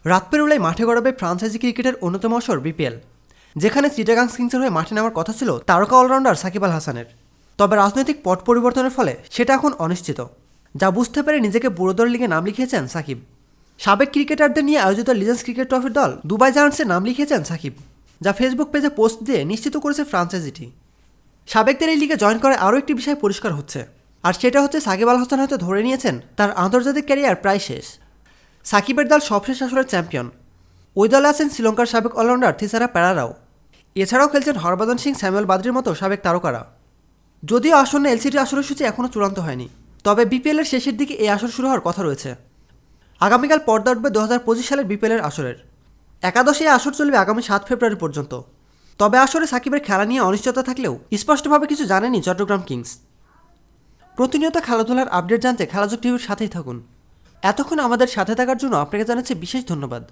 রাত পেরোলেই মাঠে গড়াবে ফ্রাঞ্চাইজি ক্রিকেটের অন্যতম আসর বিপিএল, যেখানে চিটাগাং কিংসের হয়ে মাঠে নামার কথা ছিল তারকা অলরাউন্ডার সাকিব আল হাসানের। তবে রাজনৈতিক পট পরিবর্তনের ফলে সেটা এখন অনিশ্চিত, যা বুঝতে পেরে নিজেকে বুড়োদর লিগে নাম লিখিয়েছেন সাকিব। সাবেক ক্রিকেটারদের নিয়ে আয়োজিত লিজেন্ডস ক্রিকেট ট্রফির দল দুবাই জায়ান্টসে নাম লিখিয়েছেন সাকিব, যা ফেসবুক পেজে পোস্ট দিয়ে নিশ্চিত করেছে ফ্রাঞ্চাইজিটি। সাবেকদের এই লিগে জয়েন করে আরও একটি বিষয় পরিষ্কার হচ্ছে, আর সেটা হচ্ছে সাকিব আল হাসান হয়তো ধরে নিয়েছেন তার আন্তর্জাতিক ক্যারিয়ার প্রায় শেষ। সাকিবের দল সবশেষ আসরের চ্যাম্পিয়ন। ওই দলে আছেন শ্রীলঙ্কার সাবেক অলরাউন্ডার থিসারা প্যারারাও। এছাড়াও খেলছেন হরভজন সিং, স্যামুয়েল বাদ্রির মতো সাবেক তারকারা। যদিও আসন্ন এলসিটি আসরের সূচি এখনও চূড়ান্ত হয়নি, তবে বিপিএলের শেষের দিকে এই আসর শুরু হওয়ার কথা রয়েছে। আগামীকাল পর্দা উঠবে 2025 সালের বিপিএলের আসরের। একাদশে এই আসর চলবে আগামী 7 ফেব্রুয়ারি পর্যন্ত। তবে আসরে সাকিবের খেলা নিয়ে অনিশ্চয়তা থাকলেও স্পষ্টভাবে কিছু জানেনি চট্টগ্রাম কিংস। প্রতিনিয়ত খেলাধুলার আপডেট জানতে খেলাযোগ টিভির সাথেই থাকুন। এতক্ষণ আমাদের সাথে থাকার জন্য আপনাকে জানাচ্ছি বিশেষ ধন্যবাদ।